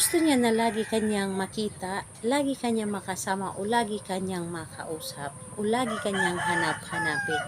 gusto niya na lagi kanyang makita, lagi kanyang makasama o lagi kanyang makausap o lagi kanyang hanap-hanapin.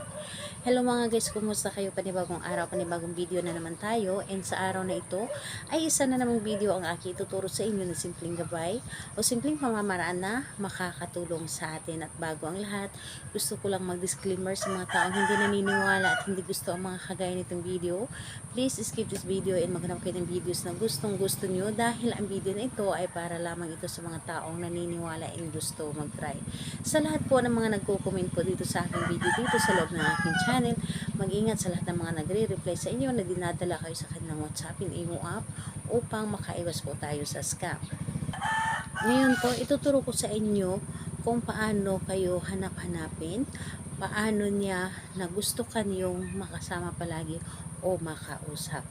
Hello mga guys, kumusta kayo? Panibagong araw, panibagong video na naman tayo. And sa araw na ito ay isa na namang video ang aking ituturo sa inyo na simpleng gabay o simpleng pamamaraan na makakatulong sa atin. At bago ang lahat, gusto ko lang mag-disclaimer sa mga taong hindi naniniwala at hindi gusto ang mga kagaya nitong video. Please skip this video and maghanap kayo ng videos na gustong gusto nyo dahil ang video na ito ay para lamang ito sa mga taong naniniwala and gusto mag-try. Sa lahat po ng mga nagko-comment po dito sa aking video dito sa loob ng aking channel, mag-ingat sa lahat ng mga nagre-reply sa inyo na dinadala kayo sa kanilang WhatsApp and Imo app upang makaiwas po tayo sa scam. Ngayon po, ituturo ko sa inyo kung paano kayo hanap-hanapin, paano niya na gusto kanyong makasama palagi o makausap.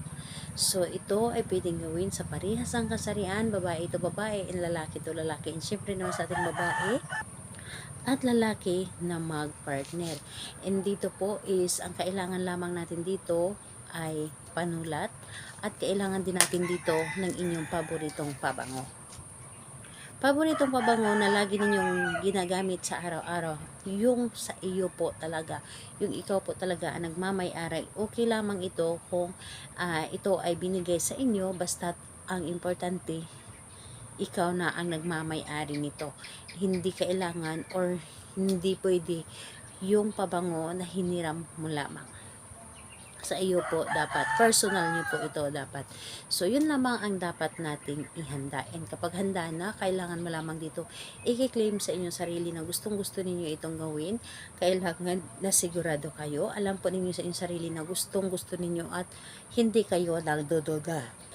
So, ito ay pwedeng gawin sa parehas ang kasarian, babae ito babae, and lalaki ito lalaki. And syempre naman sa ating babae at lalaki na mag-partner. And dito po is, ang kailangan lamang natin dito ay panulat at kailangan din natin dito ng inyong paboritong pabango. Paboritong pabango na lagi ninyong ginagamit sa araw-araw, yung sa iyo po talaga, yung ikaw po talaga ang nagmamay-ari. Okay lamang ito kung ito ay binigay sa inyo, basta ang importante ikaw na ang nagmamay-ari nito. Hindi kailangan or hindi pwede yung pabango na hiniram mo lamang. Sa iyo po dapat, personal niyo po ito dapat. So, yun lamang ang dapat nating ihanda. And kapag handa na, kailangan mo lamang dito i-claim sa inyong sarili na gustong-gusto ninyo itong gawin. Kailangan na sigurado kayo. Alam po ninyo sa inyong sarili na gustong-gusto ninyo at hindi kayo nagdududa.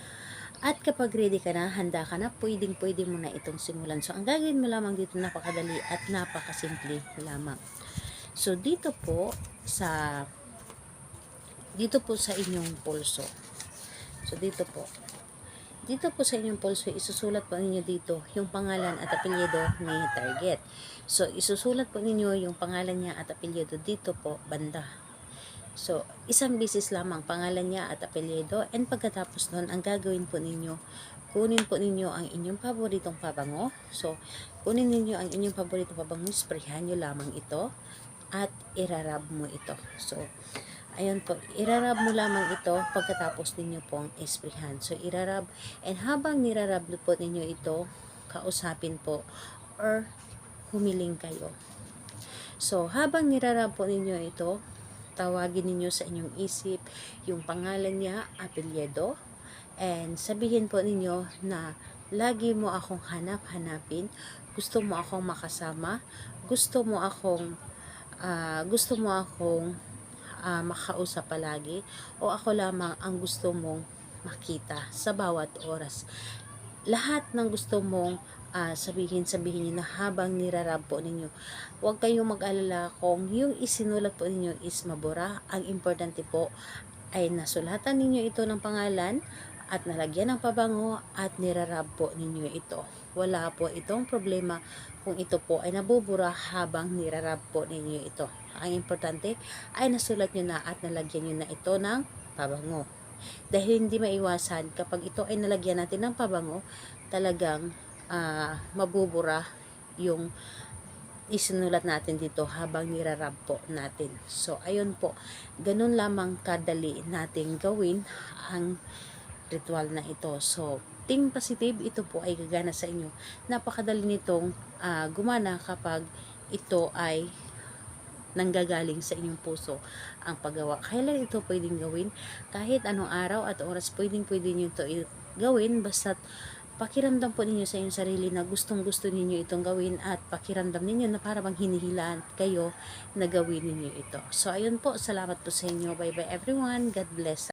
At kapag ready ka na, handa ka na, pwedeng-pwede mo na itong simulan. So, ang gagawin mo lamang dito, napakadali at napakasimple lamang. So, dito po sa inyong pulso. So, dito po sa inyong pulso, isusulat po ninyo dito yung pangalan at apelyido ni target. So, isusulat po ninyo yung pangalan niya at apelyido dito po, banda. So, isang bisis lamang pangalan niya at apelyido, and pagkatapos nun, ang gagawin po ninyo, kunin po ninyo ang inyong paboritong pabango. So, kunin ninyo ang inyong paboritong pabango, sprayhan nyo lamang ito, at irarab mo ito. So, ayun po, irarab mo lamang ito pagkatapos ninyo pong isprayhan. So, irarab, and habang nirarab po ninyo ito, kausapin po, or humiling kayo. So, habang nirarab po ninyo ito, tawagin ninyo sa inyong isip yung pangalan niya, apelyido, and sabihin po ninyo na lagi mo akong hanap-hanapin, gusto mo akong makasama, gusto mo akong makausap palagi, o ako lamang ang gusto mong makita sa bawat oras. Lahat ng gusto mong sabihin niyo na habang nirarab po ninyo. Huwag kayong mag-alala kung yung isinulat po ninyo is mabura. Ang importante po ay nasulatan ninyo ito ng pangalan at nalagyan ng pabango at nirarab po ninyo ito. Wala po itong problema kung ito po ay nabubura habang nirarab po ninyo ito. Ang importante ay nasulat nyo na at nalagyan nyo na ito ng pabango. Dahil hindi maiwasan kapag ito ay nalagyan natin ng pabango, talagang mabubura yung isinulat natin dito habang nirarab po natin. So, ayun po, ganun lamang kadali nating gawin ang ritual na ito. So, think positive, ito po ay gagana sa inyo. Napakadali nitong gumana kapag ito ay nanggagaling sa inyong puso ang paggawa. Kailan ito pwedeng gawin? Kahit anong araw at oras pwedeng nyo ito gawin, basta pakiramdam po ninyo sa inyong sarili na gustong-gusto ninyo itong gawin at pakiramdam ninyo na para bang hinihilaan kayo na gawin ninyo ito. So, ayun po. Salamat po sa inyo. Bye-bye everyone. God bless.